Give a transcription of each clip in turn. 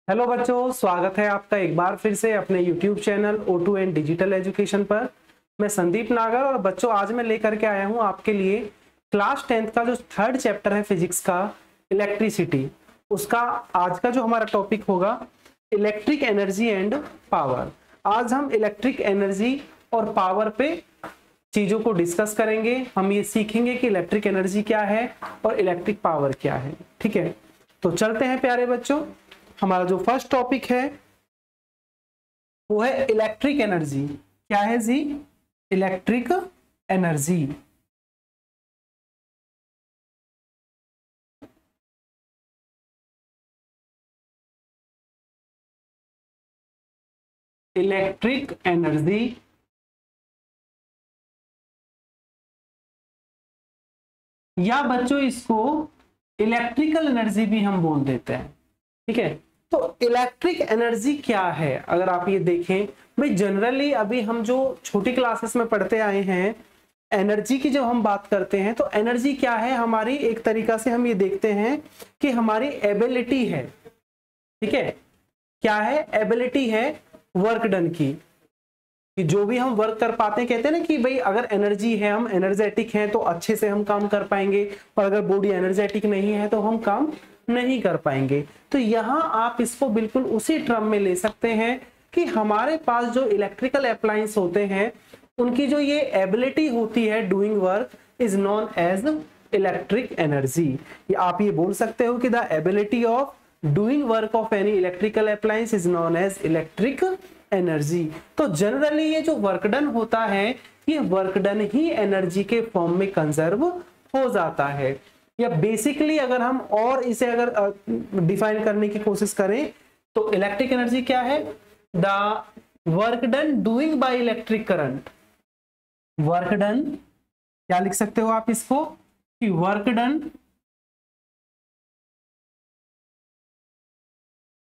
Hello बच्चों, स्वागत है आपका एक बार फिर से अपने YouTube channel O2 and digital education पर। मैं संदीप नागर और बच्चों आज मैं लेकर के आया हूं आपके लिए क्लास 10th का जो थर्ड चैप्टर है फिजिक्स का, इलेक्ट्रिसिटी। उसका आज का जो हमारा टॉपिक होगा इलेक्ट्रिक एनर्जी एंड पावर। आज हम इलेक्ट्रिक एनर्जी और पावर पे चीजों को डिस्कस करेंगे। हम ये सीखेंगे कि इलेक्ट्रिक एनर्जी क्या है और इलेक्ट्रिक पावर क्या है। ठीक है, तो चलते हैं प्यारे बच्चों। हमारा जो फर्स्ट टॉपिक है वो है इलेक्ट्रिक एनर्जी। क्या है जी? Electric energy. इलेक्ट्रिक एनर्जी या बच्चों इसको इलेक्ट्रिकल एनर्जी भी हम बोल देते हैं। ठीक है, तो इलेक्ट्रिक एनर्जी क्या है अगर आप ये देखें भाई, जनरली अभी हम जो छोटी क्लासेस में पढ़ते आए हैं एनर्जी की जब हम बात करते हैं तो एनर्जी क्या है हमारी, एक तरीका से हम ये देखते हैं कि हमारी एबिलिटी है। ठीक है, क्या है? एबिलिटी है वर्क डन की, कि जो भी हम वर्क कर पाते हैं। कहते हैं ना कि भाई अगर एनर्जी है, हम एनर्जेटिक हैं तो अच्छे से हम काम कर पाएंगे, और अगर बॉडी एनर्जेटिक नहीं है तो हम काम नहीं कर पाएंगे। तो यहाँ आप इसको बिल्कुल उसी टर्म में ले सकते हैं कि हमारे पास जो इलेक्ट्रिकल अप्लायंस होते हैं उनकी जो ये एबिलिटी होती है doing work is known as electric energy. आप ये बोल सकते हो कि the ability of doing work of any electrical appliance is known as electric energy. तो जनरली ये जो वर्क डन होता है ये वर्क डन ही एनर्जी के फॉर्म में कंजर्व हो जाता है। या बेसिकली अगर हम और इसे अगर डिफाइन करने की कोशिश करें तो इलेक्ट्रिक एनर्जी क्या है? The work done doing by electric current. Work done क्या लिख सकते हो आप इसको कि work done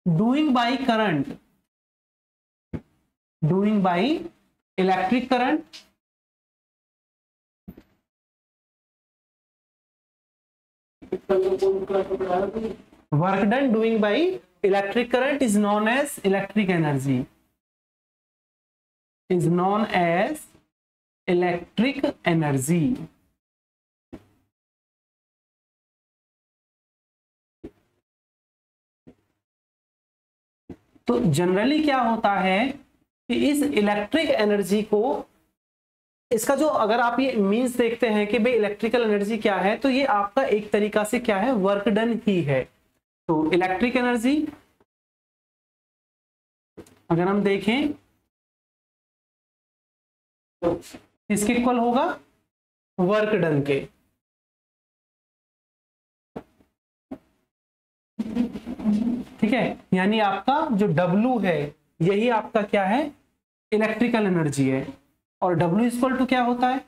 doing by current, doing by electric current, work done doing by electric current is known as electric energy, is known as electric energy। तो generally क्या होता है कि इस इलेक्ट्रिक एनर्जी को, इसका जो अगर आप ये मीन्स देखते हैं कि भाई इलेक्ट्रिकल एनर्जी क्या है, तो ये आपका एक तरीका से क्या है, वर्क डन ही है। तो इलेक्ट्रिक एनर्जी अगर हम देखें तो इसके इक्वल होगा वर्क डन के। ठीक है, यानी आपका जो W है यही आपका क्या है, इलेक्ट्रिकल एनर्जी है। और W इक्वल टू क्या होता है?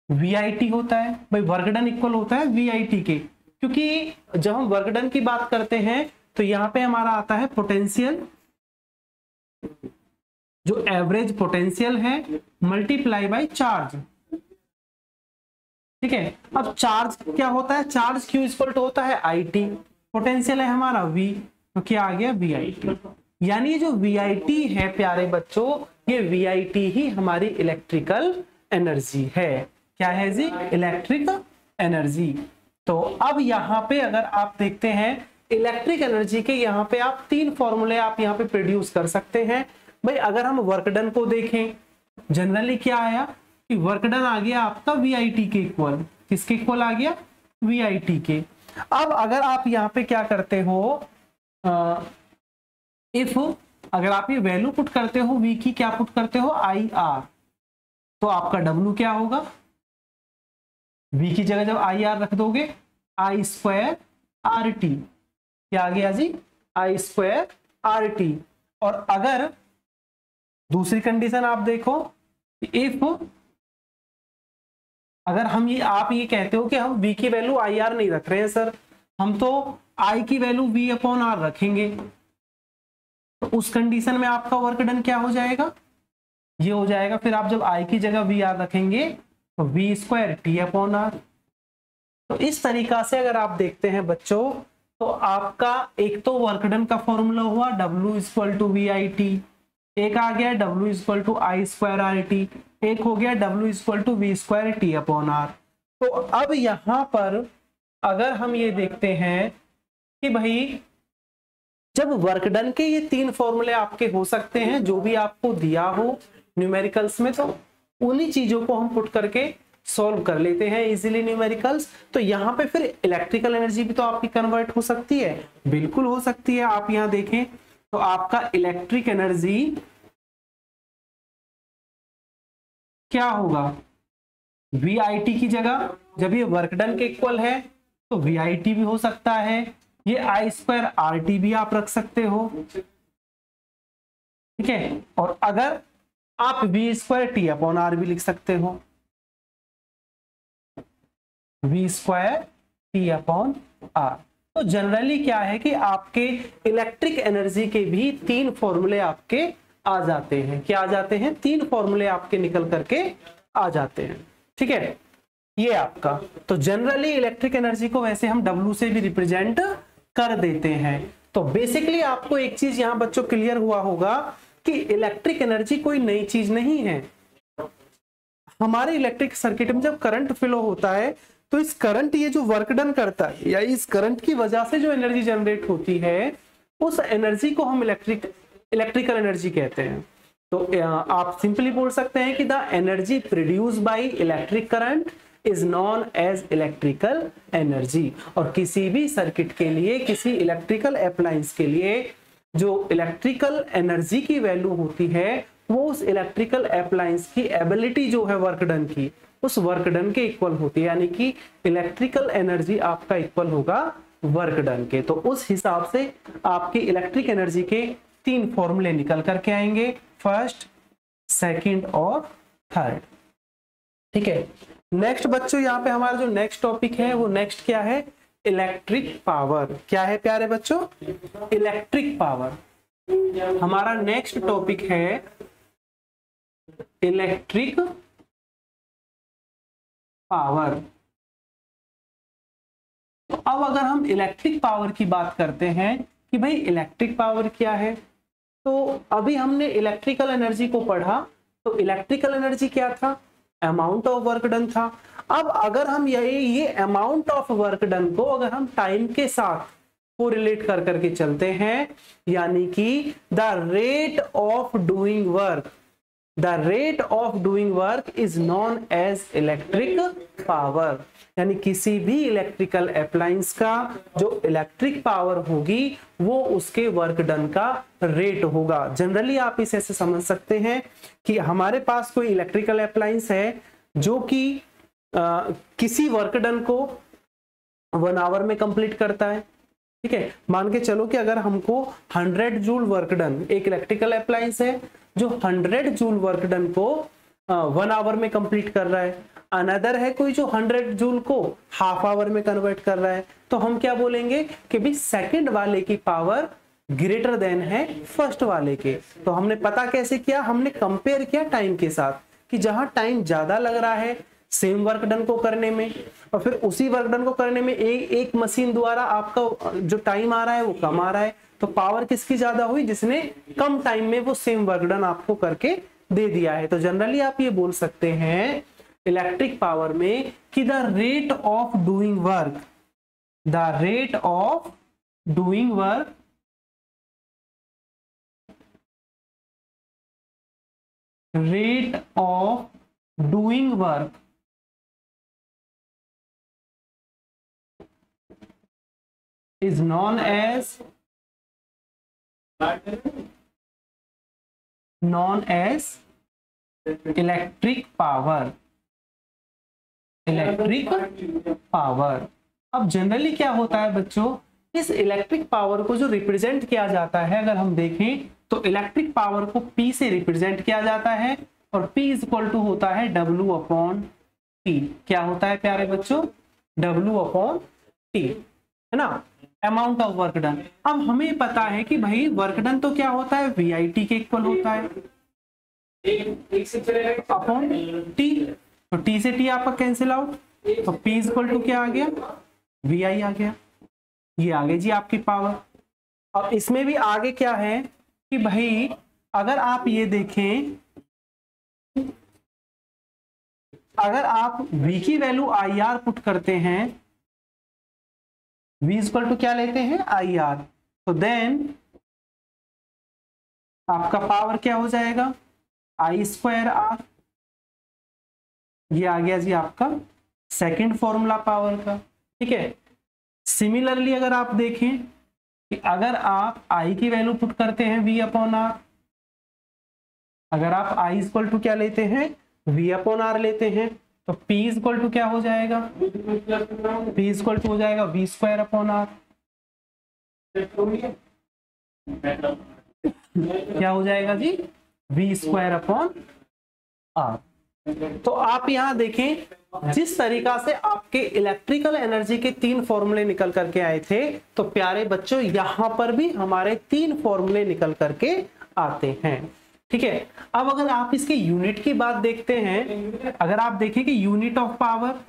VIT होता है। भाई वर्क डन इक्वल होता है VIT के, क्योंकि जब हम वर्क डन की बात करते हैं तो यहाँ पे हमारा आता है पोटेंशियल, जो एवरेज पोटेंशियल है मल्टीप्लाई बाय चार्ज। ठीक है, अब चार्ज क्या होता है? चार्ज Q इक्वल टू होता है IT, पोटेंशियल है हमारा V, तो क्या आ गया VIT। यानी जो VIT है प्यारे बच्चों, ये VIT ही हमारी इलेक्ट्रिकल एनर्जी है। क्या है जी? Electric energy. तो अब यहाँ पे अगर आप देखते हैं इलेक्ट्रिक एनर्जी के, यहाँ पे आप तीन फॉर्मूले आप यहाँ पे प्रोड्यूस कर सकते हैं। भाई अगर हम वर्क डन को देखें, जनरली क्या आया कि वर्क डन आ गया आपका VIT के इक्वल। किसके इक्वल आ गया? VIT के। अब अगर आप यहाँ पे क्या करते हो, इफ अगर आप ये वैल्यू पुट करते हो V की, क्या पुट करते हो? IR, तो आपका W क्या होगा? V की जगह जब IR रख दोगे I² RT, क्या आ गया जी? I² RT। और अगर दूसरी कंडीशन आप देखो, इफ अगर हम ये, आप ये कहते हो कि हम V की वैल्यू IR नहीं रख रहे हैं सर, हम तो I की वैल्यू V/R रखेंगे, तो उस कंडीशन में आपका वर्क डन क्या हो जाएगा? ये हो जाएगा। फिर आप जब I की जगह VR रखेंगे तो V² T/R। तो इस तरीका से अगर आप देखते हैं बच्चों तो आपका एक तो वर्क डन का फॉर्मूला हुआ W इक्वल टू VIT, एक आ गया W इक्वल टू I²RT, एक हो गया W इक्वल टू V²T/R। तो अब यहां पर अगर हम ये देखते हैं कि भाई जब वर्क डन के ये 3 फॉर्मूले आपके हो सकते हैं जो भी आपको दिया हो न्यूमेरिकल्स में, तो उन्हीं चीजों को हम पुट करके सॉल्व कर लेते हैं इजीली न्यूमेरिकल्स। तो यहाँ पे फिर इलेक्ट्रिकल एनर्जी भी तो आपकी कन्वर्ट हो सकती है, बिल्कुल हो सकती है। आप यहाँ देखें तो आपका इलेक्ट्रिक एनर्जी क्या होगा, VIT की जगह, जब ये वर्क डन के इक्वल है तो VIT भी हो सकता है, ये I²RT भी आप रख सकते हो, ठीक है। और अगर आप V²T/R भी लिख सकते हो, V²T/R। तो जनरली क्या है कि आपके इलेक्ट्रिक एनर्जी के भी 3 फॉर्मूले आपके आ जाते हैं। क्या आ जाते हैं? 3 फॉर्मूले आपके निकल करके आ जाते हैं, ठीक है। ये आपका तो जनरली इलेक्ट्रिक एनर्जी को वैसे हम W से भी रिप्रेजेंट कर देते हैं। तो बेसिकली आपको एक चीज यहां बच्चों क्लियर हुआ होगा कि इलेक्ट्रिक एनर्जी कोई नई चीज नहीं है। हमारे इलेक्ट्रिक सर्किट में जब करंट फ्लो होता है तो इस करंट, ये जो वर्क डन करता है या इस करंट की वजह से जो एनर्जी जनरेट होती है, उस एनर्जी को हम इलेक्ट्रिकल एनर्जी कहते हैं। तो आप सिंपली बोल सकते हैं कि the energy produce by electric current is known as electrical energy. और किसी भी सर्किट के लिए, किसी इलेक्ट्रिकल अप्लायंस के लिए जो इलेक्ट्रिकल एनर्जी की वैल्यू होती है, वो उस इलेक्ट्रिकल अप्लायंस की एबिलिटी जो है वर्क डन की, उस वर्क डन के इक्वल होती है। यानी कि इलेक्ट्रिकल एनर्जी आपका इक्वल होगा वर्क डन के। तो उस हिसाब से आपकी इलेक्ट्रिक एनर्जी के 3 फॉर्मूले निकल करके आएंगे, फर्स्ट, सेकंड और थर्ड, ठीक है। नेक्स्ट बच्चों, यहाँ पे हमारा जो नेक्स्ट टॉपिक है वो नेक्स्ट क्या है? Electric power. क्या है प्यारे बच्चों? Electric power. हमारा नेक्स्ट टॉपिक है इलेक्ट्रिक पावर। तो अब अगर हम इलेक्ट्रिक पावर की बात करते हैं कि भाई इलेक्ट्रिक पावर क्या है, तो अभी हमने इलेक्ट्रिकल एनर्जी को पढ़ा, तो इलेक्ट्रिकल एनर्जी क्या था? अमाउंट ऑफ वर्क डन था। अब अगर हम ये अमाउंट ऑफ वर्क डन को अगर हम टाइम के साथ को रिलेट कर करके चलते हैं, यानी कि the rate of doing work, the rate of doing work is known as electric power. यानी किसी भी इलेक्ट्रिकल अप्लायंस का जो इलेक्ट्रिक पावर होगी वो उसके वर्क डन का रेट होगा। जनरली आप इसे ऐसे समझ सकते हैं कि हमारे पास कोई इलेक्ट्रिकल अप्लायंस है जो कि किसी वर्क डन को 1 आवर में कंप्लीट करता है, ठीक है। मान के चलो कि अगर हमको 100 जूल वर्क डन, एक इलेक्ट्रिकल अप्लायंस है जो 100 जूल वर्क डन को 1 आवर में कंप्लीट कर रहा है, अनदर है कोई जो 100 जूल को हाफ आवर में कन्वर्ट कर रहा है, तो हम क्या बोलेंगे कि भी सेकंड वाले की पावर ग्रेटर देन है फर्स्ट वाले के। तो हमने पता कैसे किया? हमने कंपेयर किया टाइम के साथ कि जहां टाइम ज्यादा लग रहा है सेम वर्क डन को करने में, और फिर उसी वर्क डन को करने में एक मशीन द्वारा आपका जो टाइम आ रहा है वो कम आ रहा है, तो पावर किसकी ज्यादा हुई? जिसने कम टाइम में वो सेम वर्क डन आपको करके दे दिया है। तो जनरली आप ये बोल सकते हैं इलेक्ट्रिक पावर में कि the rate of doing work, the rate of doing work rate of doing work is known as electric power. Electric power. अब जनरली क्या होता है बच्चों, इस इलेक्ट्रिक पावर को जो रिप्रेजेंट किया जाता है, अगर हम देखें तो इलेक्ट्रिक पावर को P से रिप्रेजेंट किया जाता है, और P इज इक्वल टू होता है W/T। क्या होता है प्यारे बच्चों? W/T, है ना, अमाउंट ऑफ वर्क डन। अब हमें पता है कि भाई वर्क डन तो क्या होता है? VIT के इक्वल होता है अपॉन T। तो T से T आपका कैंसिल आउट, तो P इज इक्वल टू क्या आ गया? VI आ गया। ये आगे जी आपकी पावर। और इसमें भी आगे क्या है कि भाई अगर आप ये देखें, अगर आप v की वैल्यू IR पुट करते हैं, v इक्वल टू क्या लेते हैं IR, तो देन आपका पावर क्या हो जाएगा I²R। ये आ गया जी आपका सेकंड फॉर्मूला पावर का। ठीक है, सिमिलरली अगर आप देखें कि अगर आप I की वैल्यू पुट करते हैं V/R, अगर आप I इक्वल टू क्या लेते हैं V/R लेते हैं, तो P इक्वल टू क्या हो जाएगा, P इक्वल टू हो जाएगा V²/R। क्या हो जाएगा जी V²/R। तो आप यहां देखें जिस तरीका से आपके इलेक्ट्रिकल एनर्जी के 3 फॉर्मूले निकल करके आए थे, तो प्यारे बच्चों यहां पर भी हमारे 3 फॉर्मूले निकल करके आते हैं। ठीक है, अब अगर आप इसके यूनिट की बात देखते हैं, अगर आप देखें कि unit of power,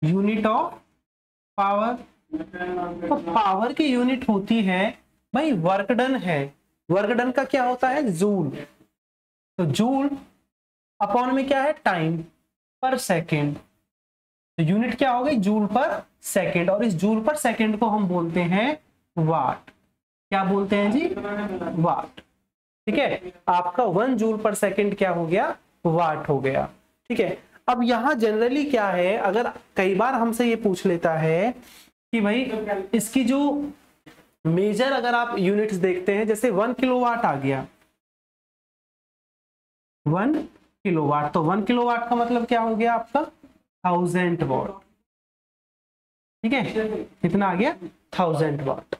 unit of power, तो पावर की यूनिट होती है भाई वर्क डन है। वर्क डन का क्या होता है जूल, तो जूल अपॉन में क्या है टाइम पर सेकेंड, तो यूनिट क्या हो गई जूल पर सेकेंड, और इस जूल पर सेकेंड को हम बोलते हैं वाट। क्या बोलते हैं जी वाट। ठीक है, आपका 1 जूल पर सेकेंड क्या हो गया वाट हो गया। ठीक है, अब यहां जनरली क्या है, अगर कई बार हमसे ये पूछ लेता है कि भाई इसकी जो मेजर अगर आप यूनिट्स देखते हैं, जैसे 1 किलोवाट आ गया, 1 किलोवाट, तो 1 किलोवाट का मतलब क्या हो गया आपका 1000 वॉट। ठीक है, कितना आ गया 1000 वॉट।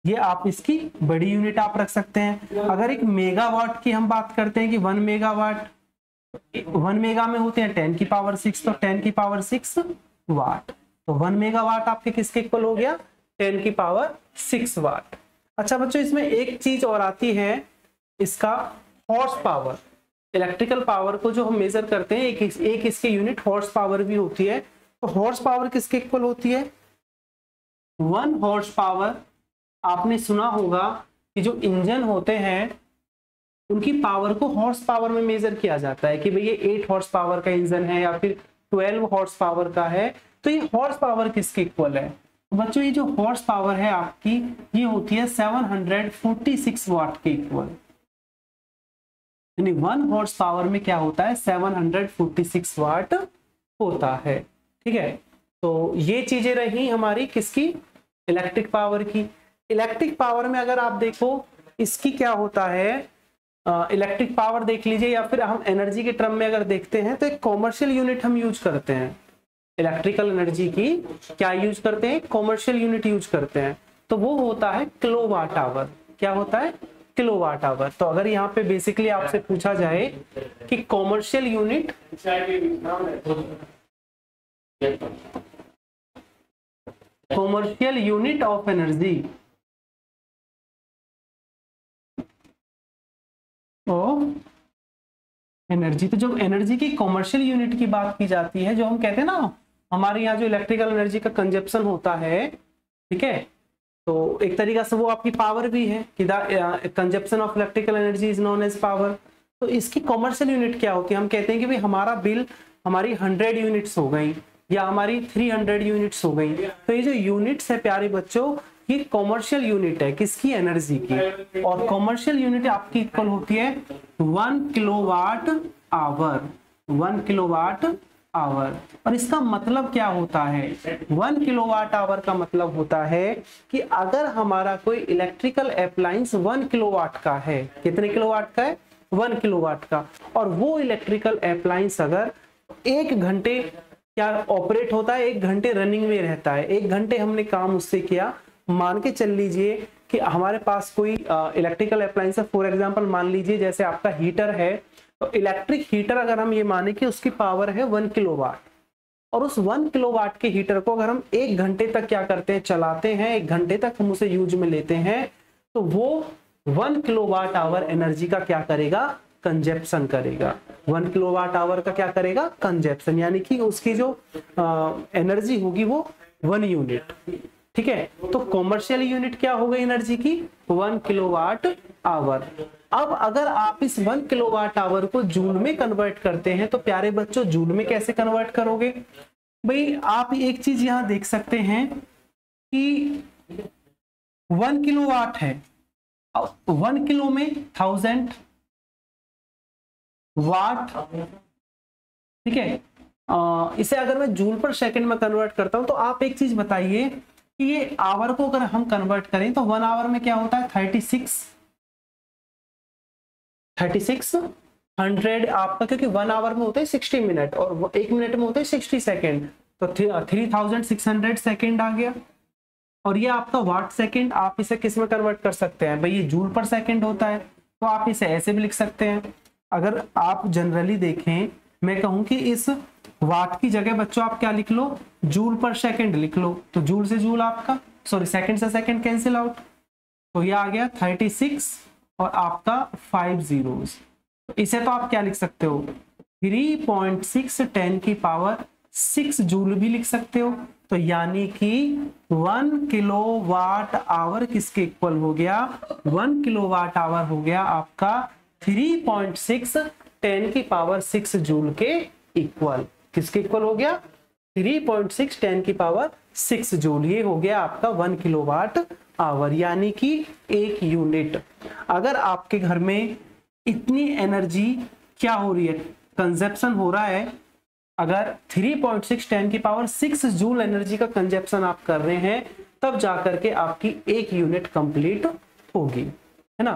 ये आप इसकी बड़ी यूनिट आप रख सकते हैं। अगर एक मेगावाट की हम बात करते हैं कि 1 मेगावाट, 1 मेगा में होते हैं 10 की पावर 6, तो 10 की पावर 6 वाट, तो 1 मेगावाट आपके किसके इक्वल हो गया 10 की पावर 6 वाट। अच्छा बच्चों, इसमें एक चीज और आती है, इसका हॉर्स पावर। इलेक्ट्रिकल पावर को जो हम मेजर करते हैं, एक इसकी यूनिट हॉर्स पावर भी होती है। तो हॉर्स पावर किसके इक्वल होती है 1 हॉर्स पावर। आपने सुना होगा कि जो इंजन होते हैं उनकी पावर को हॉर्स पावर में मेजर किया जाता है कि भाई ये 8 हॉर्स पावर का इंजन है या फिर 12 हॉर्स पावर का है, तो ये हॉर्स पावर किसके इक्वल है बच्चों, ये जो हॉर्स पावर है आपकी ये होती है 746 वाट के इक्वल। यानी 1 हॉर्स पावर में क्या होता है 746 वाट होता है। ठीक है, तो ये चीजें रही हमारी किसकी इलेक्ट्रिक पावर की। इलेक्ट्रिक पावर में अगर आप देखो इसकी क्या होता है, इलेक्ट्रिक पावर देख लीजिए, या फिर हम एनर्जी के टर्म में अगर देखते हैं तो एक कॉमर्शियल यूनिट हम यूज करते हैं। इलेक्ट्रिकल एनर्जी की क्या यूज करते हैं कॉमर्शियल यूनिट यूज करते हैं, तो वो होता है किलोवाट आवर। क्या होता है किलोवाट आवर। तो अगर यहाँ पे बेसिकली आपसे पूछा जाए कि commercial unit, commercial unit of energy energy, तो जब एनर्जी की कॉमर्शियल यूनिट की बात की जाती है, जो हम कहते हैं ना हमारे यहाँ जो इलेक्ट्रिकल एनर्जी का कंजप्शन होता है, ठीक है, तो एक तरीका से वो आपकी पावर भी है कि the consumption of electrical energy is known as power. तो इसकी कॉमर्शियल यूनिट क्या होती है, हम कहते हैं कि भाई हमारा बिल हमारी 100 यूनिट्स हो गई या हमारी 300 यूनिट्स हो गई। तो ये जो यूनिट्स है प्यारे बच्चों, ये कॉमर्शियल यूनिट है किसकी एनर्जी की, और कॉमर्शियल यूनिट आपकी इक्वल होती है 1 किलोवाट आवर। 1 किलोवाट आवर, और इसका मतलब क्या होता है 1 किलोवाट आवर का मतलब होता है कि अगर हमारा कोई इलेक्ट्रिकल अप्लायंस 1 किलोवाट का है, कितने किलोवाट का है 1 किलोवाट का, और वो इलेक्ट्रिकल अप्लायंस अगर 1 घंटे क्या ऑपरेट होता है, 1 घंटे रनिंग में रहता है, 1 घंटे हमने काम उससे किया, मान के चल लीजिए कि हमारे पास कोई इलेक्ट्रिकल अप्लायंस है, फॉर एग्जांपल मान लीजिए जैसे आपका हीटर है, तो इलेक्ट्रिक हीटर अगर हम ये माने कि उसकी पावर है 1 किलोवाट, और उस 1 किलोवाट के हीटर को अगर हम 1 घंटे तक क्या करते हैं चलाते हैं, 1 घंटे तक हम उसे यूज में लेते हैं, तो वो 1 किलोवाट आवर एनर्जी का क्या करेगा कंजप्शन करेगा। 1 किलोवाट आवर का क्या करेगा कंजप्शन, यानी कि उसकी जो एनर्जी होगी वो 1 यूनिट। ठीक है, तो कॉमर्शियल यूनिट क्या हो गई एनर्जी की? 1 किलोवाट आवर। अब अगर आप इस 1 किलोवाट आवर को जूल में कन्वर्ट करते हैं तो प्यारे बच्चों जूल में कैसे कन्वर्ट करोगे? भाई आप एक चीज यहां देख सकते हैं कि 1 किलोवाट है, 1 किलो में 1000 वाट। ठीक है, इसे अगर मैं जूल पर सेकंड में कन्वर्ट करता हूं तो आप एक चीज बताइए कि ये आवर को अगर हम कन्वर्ट करें तो 1 आवर में क्या होता है? 3600 आपका, क्योंकि 1 आवर में होते हैं 60 मिनट और 1 मिनट में होते हैं 60 सेकेंड, तो 3600 सेकेंड आ गया। और ये आपका वाट सेकेंड, आप इसे किस में कन्वर्ट कर सकते हैं? भाई ये जूल पर सेकेंड होता है, तो आप इसे ऐसे भी लिख सकते हैं। अगर आप जनरली देखें, मैं कहूं कि इस वाट की जगह बच्चों आप क्या लिख लो? जूल पर सेकेंड लिख लो। तो जूल से जूल आपका, सॉरी सेकेंड से सेकेंड कैंसिल आउट, तो ये आ गया 36 और आपका 5 zeros। इसे तो आप क्या लिख सकते हो? 3.6 10 की पावर 6 जूल भी लिख सकते हो। तो यानी कि 1 किलोवाट आवर किसके इक्वल हो गया? 1 किलोवाट आवर हो गया आपका 3.6 10 की पावर 6 जूल के इक्वल। किसके इक्वल हो गया? 3.6 10 की पावर 6 जूल। ये हो गया आपका 1 किलोवाट आवर, यानी कि 1 यूनिट। अगर आपके घर में इतनी एनर्जी क्या हो रही है, कंजप्शन हो रहा है, अगर 3.6 10 की पावर 6 जूल एनर्जी का कंजप्शन आप कर रहे हैं, तब जाकर के आपकी 1 यूनिट कंप्लीट होगी, है ना।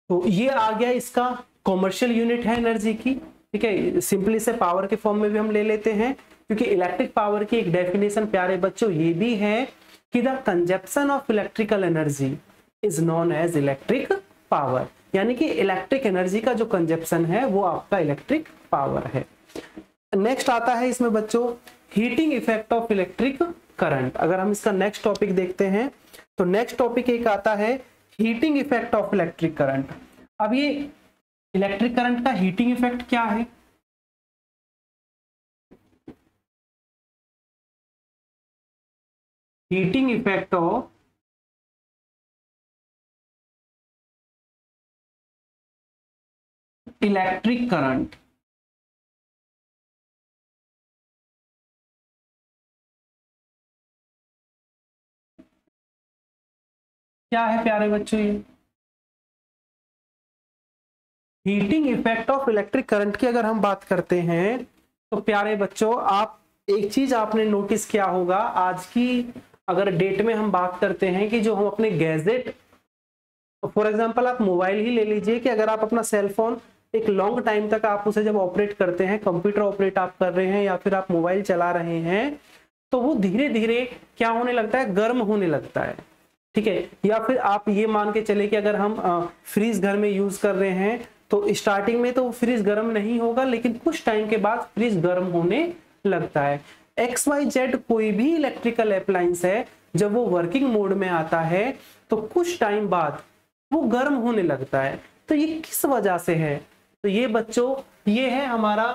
तो ये आ गया इसका कॉमर्शियल यूनिट है एनर्जी की। ठीक है, सिंपली से पावर के फॉर्म में भी हम ले लेते हैं, क्योंकि इलेक्ट्रिक पावर की एक डेफिनेशन प्यारे बच्चों ये भी है कि the consumption of electrical energy is known as electric power, यानी कि इलेक्ट्रिक एनर्जी का जो कंजप्शन है वो आपका इलेक्ट्रिक पावर है। नेक्स्ट आता है इसमें बच्चों heating effect of electric current. अगर हम इसका नेक्स्ट टॉपिक देखते हैं तो नेक्स्ट टॉपिक एक आता है heating effect of electric current. अब ये इलेक्ट्रिक करंट का हीटिंग इफेक्ट क्या है? Heating effect of electric current. क्या है प्यारे बच्चों? ये heating effect of electric current की अगर हम बात करते हैं तो प्यारे बच्चों आप एक चीज आपने नोटिस किया होगा, आज की अगर डेट में हम बात करते हैं कि जो हम अपने गैजेट, फॉर एग्जांपल आप मोबाइल ही ले लीजिए, कि अगर आप अपना सेल फोन एक लॉन्ग टाइम तक आप उसे जब ऑपरेट करते हैं, कंप्यूटर ऑपरेट आप कर रहे हैं या फिर आप मोबाइल चला रहे हैं, तो वो धीरे धीरे क्या होने लगता है? गर्म होने लगता है। ठीक है, या फिर आप ये मान के चले कि अगर हम फ्रीज घर में यूज कर रहे हैं तो स्टार्टिंग में तो फ्रिज गर्म नहीं होगा, लेकिन कुछ टाइम के बाद फ्रिज गर्म होने लगता है। XYZ कोई भी इलेक्ट्रिकल अप्लायंस है, जब वो वर्किंग मोड में आता है तो कुछ टाइम बाद वो गर्म होने लगता है। तो ये किस वजह से है? तो ये बच्चों ये है हमारा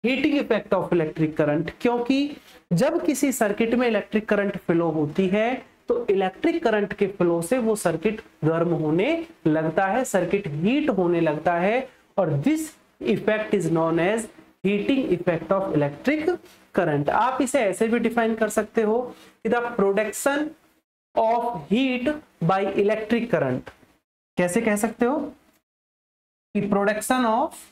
heating effect of electric current, क्योंकि जब किसी सर्किट में इलेक्ट्रिक करंट फ्लो होती है तो इलेक्ट्रिक करंट के फ्लो से वो सर्किट गर्म होने लगता है, सर्किट हीट होने लगता है, और this effect is known as heating effect of electric current. आप इसे ऐसे भी डिफाइन कर सकते हो कि the production of heat by electric current. कैसे कह सकते हो? कि production of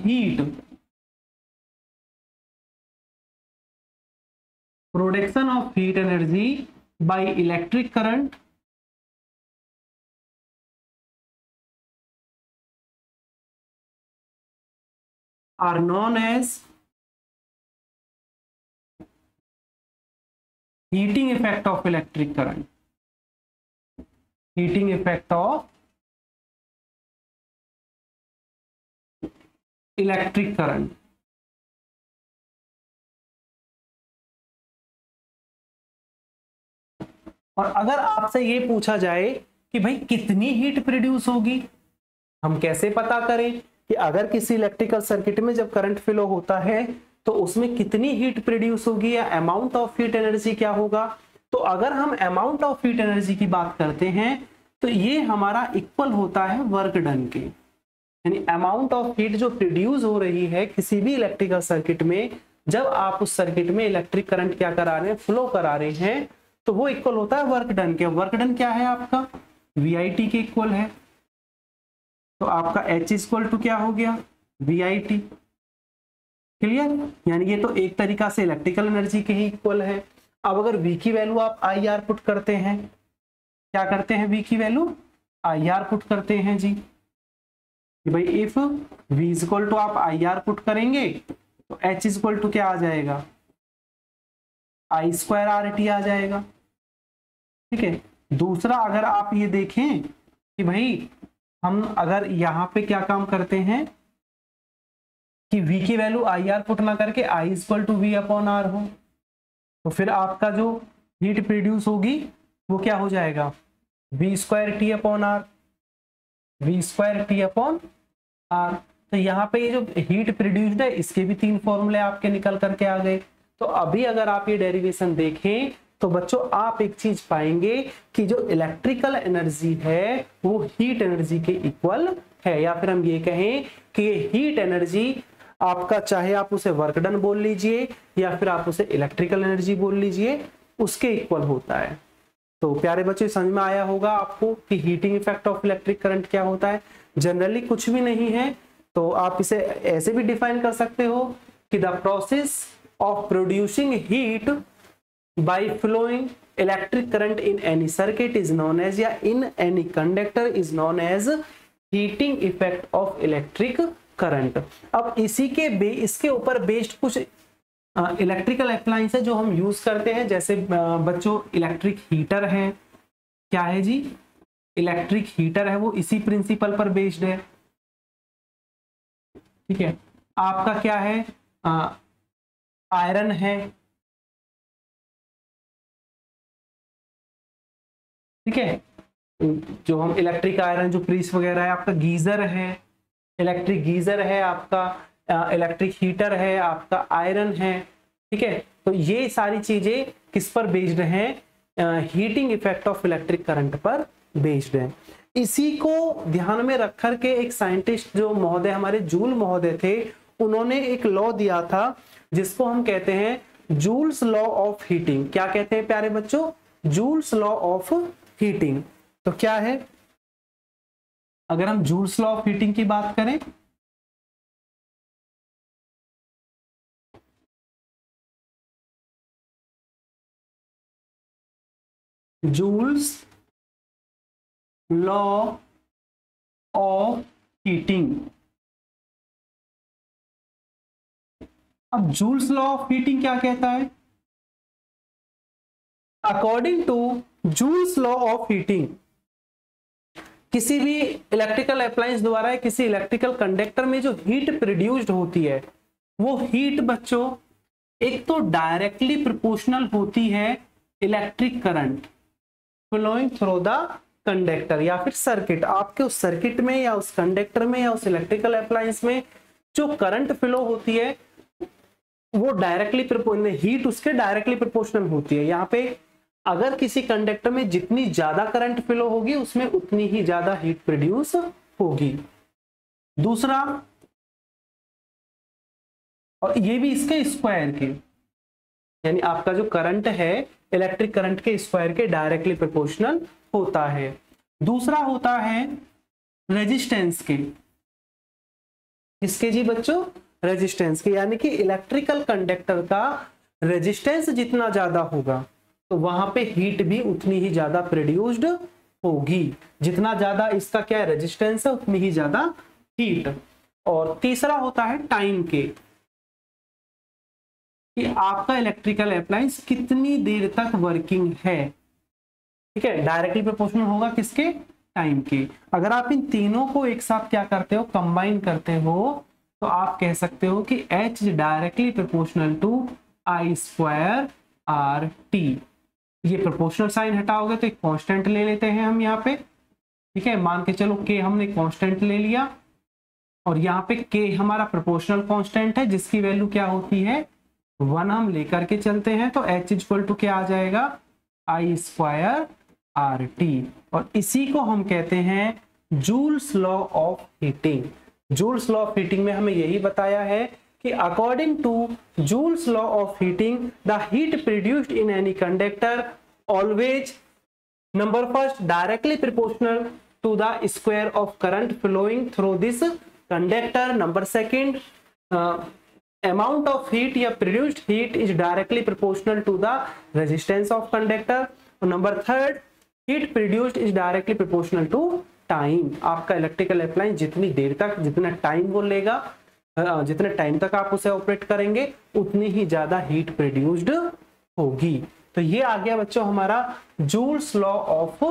heat, production of heat energy by electric current are known as heating effect of electric current, heating effect of electric current। और अगर आपसे ये पूछा जाए कि भाई कितनी हीट प्रोड्यूस होगी, हम कैसे पता करें कि अगर किसी इलेक्ट्रिकल सर्किट में जब करंट फ्लो होता है तो उसमें कितनी हीट प्रोड्यूस होगी या अमाउंट ऑफ हीट एनर्जी क्या होगा। तो अगर हम अमाउंट ऑफ हीट एनर्जी की बात करते हैं तो ये हमारा इक्वल होता है वर्क डन के, यानी अमाउंट ऑफ हीट जो प्रोड्यूस हो रही है किसी भी इलेक्ट्रिकल सर्किट में, जब आप उस सर्किट में इलेक्ट्रिक करंट क्या करा रहे हैं, फ्लो करा रहे हैं, तो वो इक्वल होता है वर्क डन के। वर्क डन क्या है आपका, VIT के इक्वल है। तो आपका H इक्वल टू क्या हो गया, VIT। क्लियर, यानी ये तो एक तरीका से इलेक्ट्रिकल एनर्जी के ही इक्वल है। अब अगर V की वैल्यू आप IR पुट करते हैं, क्या करते हैं, V की वैल्यू IR पुट करते हैं जी, भाई इफ V इक्वल टू आप IR पुट करेंगे तो H इक्वल टू क्या आ जाएगा, I² RT आ जाएगा। ठीक है, दूसरा अगर आप ये देखें कि भाई हम अगर यहाँ पे क्या काम करते हैं कि V की वैल्यू IR पुट ना करके I इक्वल टू V/R हो, तो फिर आपका जो हीट प्रोड्यूस होगी वो क्या हो जाएगा, V² T/R, V² T/R। तो यहाँ पे ये जो हीट प्रोड्यूस्ड है इसके भी 3 फॉर्मूले आपके निकल करके आ गए। तो अभी अगर आप ये डेरिवेशन देखें तो बच्चों आप एक चीज पाएंगे कि जो इलेक्ट्रिकल एनर्जी है वो हीट एनर्जी के इक्वल है, या फिर हम ये कहें कि हीट एनर्जी आपका, चाहे आप उसे वर्क डन बोल लीजिए या फिर आप उसे इलेक्ट्रिकल एनर्जी बोल लीजिए, उसके इक्वल होता है। तो प्यारे बच्चों समझ में आया होगा आपको कि heating effect of electric current क्या होता है। जनरली कुछ भी नहीं है, तो आप इसे ऐसे भी डिफाइन कर सकते हो कि the process of producing heat by flowing electric current in any circuit is known as, या in any conductor is known as heating effect of electric current. अब इसके ऊपर बेस्ड कुछ इलेक्ट्रिकल अप्लायंस है जो हम यूज करते हैं, जैसे बच्चों इलेक्ट्रिक हीटर है, क्या है जी, इलेक्ट्रिक हीटर है, वो इसी प्रिंसिपल पर बेस्ड है। ठीक है, आपका क्या है, आयरन है। ठीक है, जो हम इलेक्ट्रिक आयरन जो प्रेस वगैरह है, आपका गीजर है, इलेक्ट्रिक गीजर है, आपका इलेक्ट्रिक हीटर है, आपका आयरन है। ठीक है, तो ये सारी चीजें किस पर बेस्ड हैं, heating effect of electric current पर बेस्ड है। इसी को ध्यान में रख कर के एक साइंटिस्ट जो महोदय हमारे जूल महोदय थे, उन्होंने एक लॉ दिया था जिसको हम कहते हैं जूल्स लॉ ऑफ हीटिंग। क्या कहते हैं प्यारे बच्चों, जूल्स लॉ ऑफ हीटिंग। तो क्या है, अगर हम जूल्स लॉ ऑफ हीटिंग की बात करें, जूल्स लॉ ऑफ हीटिंग। अब जूल्स लॉ ऑफ हीटिंग क्या कहता है, according to Joule's law of heating, किसी भी इलेक्ट्रिकल अप्लायंस द्वारा किसी इलेक्ट्रिकल कंडक्टर में जो हीट प्रोड्यूस्ड होती है, वो हीट बच्चों एक तो डायरेक्टली प्रोपोर्शनल होती है electric current flowing through the conductor या फिर सर्किट। आपके उस सर्किट में या उस कंडक्टर में या उस इलेक्ट्रिकल अप्लायंस में जो करंट फ्लो होती है वो डायरेक्टली हीट उसके डायरेक्टली प्रोपोर्शनल होती है। यहाँ पे अगर किसी कंडक्टर में जितनी ज्यादा करंट फ्लो होगी उसमें उतनी ही ज्यादा हीट प्रोड्यूस होगी। दूसरा, और ये भी इसके स्क्वायर के, यानी आपका जो करंट है इलेक्ट्रिक करंट के स्क्वायर के डायरेक्टली प्रोपोर्शनल होता है। दूसरा होता है रेजिस्टेंस के, किसके जी बच्चों, रेजिस्टेंस के, यानी कि इलेक्ट्रिकल कंडक्टर का रेजिस्टेंस जितना ज्यादा होगा तो वहां पे हीट भी उतनी ही ज्यादा प्रोड्यूस्ड होगी। जितना ज्यादा इसका क्या है रेजिस्टेंस है उतनी ही ज्यादा हीट। और तीसरा होता है टाइम के, कि आपका इलेक्ट्रिकल अप्लायंस कितनी देर तक वर्किंग है। ठीक है, डायरेक्टली प्रोपोर्शनल होगा किसके, टाइम के। अगर आप इन तीनों को एक साथ क्या करते हो, कंबाइन करते हो, तो आप कह सकते हो कि H directly proportional to I² RT। ये प्रोपोर्शनल साइन हटाओगे तो एक कांस्टेंट ले लेते हैं हम यहाँ पे, ठीक है, मान के चलो के हमने कांस्टेंट ले लिया और यहाँ पे के हमारा प्रोपोर्शनल कांस्टेंट है जिसकी वैल्यू क्या होती है 1 हम लेकर के चलते हैं, तो H इक्वल टू क्या आ जाएगा I स्क्वायर RT, और इसी को हम कहते हैं Joule's law of heating. Joule's law of heating में हमें यही बताया है कि according to Joule's law of heating the heat produced in any conductor always number first directly proportional to the square of current flowing through this conductor, number second amount of heat या produced heat is directly proportional to the resistance of conductor, और number third heat produced is directly proportional to time। आपका electrical appliance जितनी देर तक, जितना time वो लेगा, जितने time तक आप उसे ऑपरेट करेंगे उतनी ही ज्यादा हीट प्रोड्यूस्ड होगी। तो ये आ गया बच्चों हमारा joules law of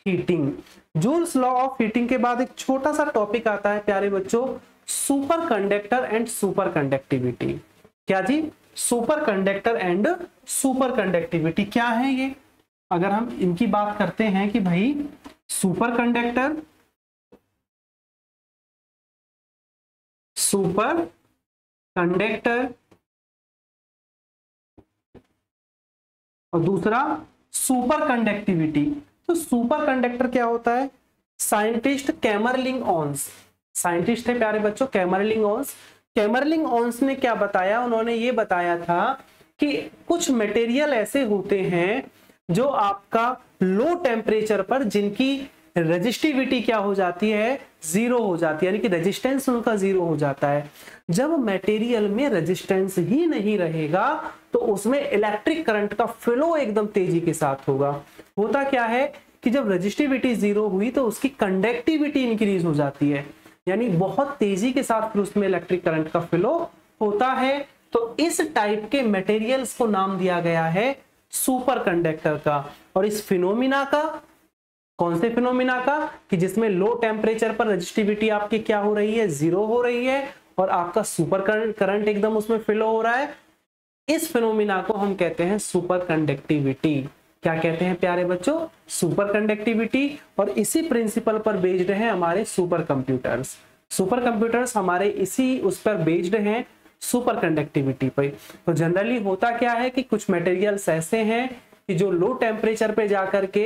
heating. Joule's law of heating के बाद एक छोटा सा टॉपिक आता है प्यारे बच्चों, superconductor and superconductivity. क्या जी? Superconductor and superconductivity क्या है ये? अगर हम इनकी बात करते हैं कि भाई सुपर कंडक्टर, सुपर कंडक्टर और दूसरा सुपर कंडक्टिविटी। तो सुपर कंडक्टर क्या होता है? साइंटिस्ट कैमरलिंग ओन्स, साइंटिस्ट थे प्यारे बच्चों कैमरलिंग ओन्स। कैमरलिंग ओन्स ने क्या बताया? उन्होंने ये बताया था कि कुछ मटेरियल ऐसे होते हैं जो आपका लो टेम्परेचर पर जिनकी रेजिस्टिविटी क्या हो जाती है? जीरो हो जाती है, यानी कि रेजिस्टेंस उनका जीरो हो जाता है। जब मटेरियल में रेजिस्टेंस ही नहीं रहेगा तो उसमें इलेक्ट्रिक करंट का फ्लो एकदम तेजी के साथ होगा। होता क्या है कि जब रेजिस्टिविटी जीरो हुई तो उसकी कंडक्टिविटी इंक्रीज हो जाती है, यानी बहुत तेजी के साथ फिर उसमें इलेक्ट्रिक करंट का फ्लो होता है। तो इस टाइप के मटेरियल्स को नाम दिया गया है सुपर कंडक्टर का। और इस फिनोमिना का, कौन से फिनोमिना का? कि जिसमें लो टेम्परेचर पर रेजिस्टिविटी आपकी क्या हो रही है? जीरो हो रही है और आपका सुपर करंट एकदम उसमें फ्लो हो रहा है। इस फिनोमिना को हम कहते हैं सुपर कंडक्टिविटी। क्या कहते हैं प्यारे बच्चों? Super conductivity. और इसी प्रिंसिपल पर बेस्ड है हमारे सुपर कंप्यूटर्स। सुपर कंप्यूटर्स हमारे इसी उस पर बेस्ड हैं, सुपर कंडक्टिविटी पर। तो जनरली होता क्या है कि कुछ मटेरियल्स ऐसे हैं कि जो लो टेम्परेचर पे जाकर के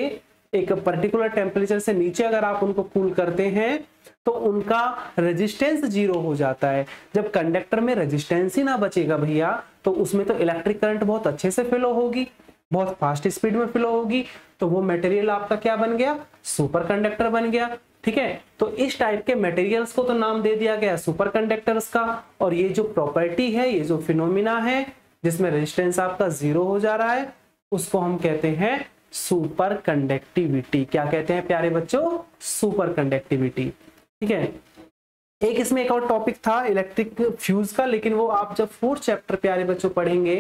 एक पर्टिकुलर टेम्परेचर से नीचे अगर आप उनको कूल करते हैं तो उनका रेजिस्टेंस जीरो हो जाता है। जब कंडक्टर में रेजिस्टेंस ही ना बचेगा भैया तो उसमें तो इलेक्ट्रिक करंट बहुत अच्छे से फ्लो होगी, बहुत फास्ट स्पीड में फ्लो होगी, तो वो मटेरियल आपका क्या बन गया? सुपर कंडक्टर बन गया। ठीक है, तो इस टाइप के मटेरियल्स को तो नाम दे दिया गया सुपर कंडक्टर्स का। और ये जो प्रॉपर्टी है, ये जो फिनोमिना है जिसमें रेजिस्टेंस आपका जीरो हो जा रहा है, उसको हम कहते हैं सुपर कंडक्टिविटी। क्या कहते हैं प्यारे बच्चों? Super conductivity. ठीक है, एक इसमें एक और टॉपिक था इलेक्ट्रिक फ्यूज का, लेकिन वो आप जब 4th चैप्टर प्यारे बच्चों पढ़ेंगे,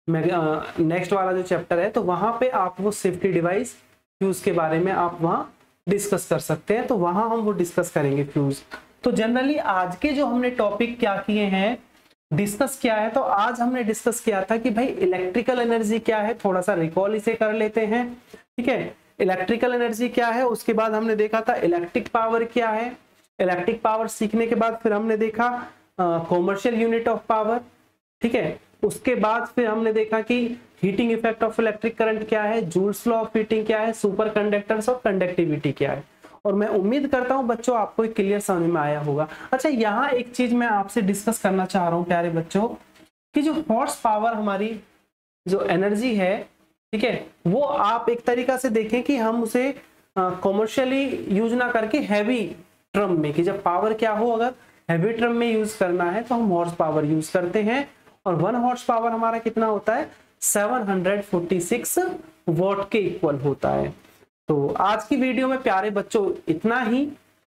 नेक्स्ट वाला जो चैप्टर है, तो वहां पे आप वो सेफ्टी डिवाइस फ्यूज के बारे में आप वहां डिस्कस कर सकते हैं, तो वहां हम वो डिस्कस करेंगे फ्यूज। तो जनरली आज के जो हमने टॉपिक क्या किए हैं, डिस्कस किया है, तो आज हमने डिस्कस किया था कि भाई इलेक्ट्रिकल एनर्जी क्या है, थोड़ा सा रिकॉल इसे कर लेते हैं। ठीक है, इलेक्ट्रिकल एनर्जी क्या है, उसके बाद हमने देखा था इलेक्ट्रिक पावर क्या है। इलेक्ट्रिक पावर सीखने के बाद फिर हमने देखा कॉमर्शियल यूनिट ऑफ पावर। ठीक है, उसके बाद फिर हमने देखा कि heating effect of electric current क्या है, जूल्स लॉ ऑफ हीटिंग क्या है, सुपर कंडक्टर्स और कंडक्टिविटी क्या है। और मैं उम्मीद करता हूं बच्चों आपको एक क्लियर समझ में आया होगा। अच्छा, यहाँ एक चीज मैं आपसे डिस्कस करना चाह रहा हूं प्यारे बच्चों, कि जो हॉर्स पावर हमारी जो एनर्जी है, ठीक है, वो आप एक तरीका से देखें कि हम उसे कॉमर्शियली यूज ना करके हैवी ट्रम में, कि जब पावर क्या हो, अगर हैवी ट्रम में यूज करना है तो हम हॉर्स पावर यूज करते हैं। और 1 हॉर्स पावर हमारा कितना होता है? 746 वॉट के इक्वल होता है। तो आज की वीडियो में प्यारे बच्चों इतना ही।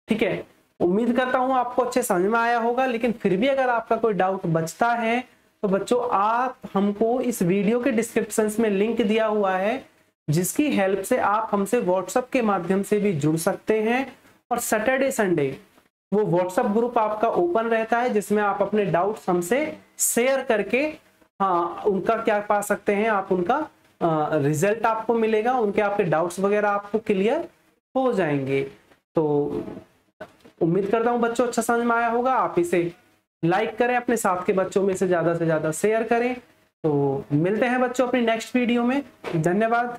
ठीक है, उम्मीद करता हूं आपको अच्छे समझ में आया होगा, लेकिन फिर भी अगर आपका कोई डाउट बचता है तो बच्चों आप हमको इस वीडियो के डिस्क्रिप्शन में लिंक दिया हुआ है, जिसकी हेल्प से आप हमसे व्हाट्सएप के माध्यम से भी जुड़ सकते हैं। और सैटरडे संडे वो व्हाट्सएप ग्रुप आपका ओपन रहता है, जिसमें आप अपने डाउट्स हमसे शेयर करके उनका क्या पा सकते हैं, आप उनका रिजल्ट आपको मिलेगा, उनके आपके डाउट्स वगैरह आपको क्लियर हो जाएंगे। तो उम्मीद करता हूं बच्चों अच्छा समझ में आया होगा। आप इसे लाइक करें, अपने साथ के बच्चों में से ज्यादा शेयर करें। तो मिलते हैं बच्चों अपनी नेक्स्ट वीडियो में। धन्यवाद।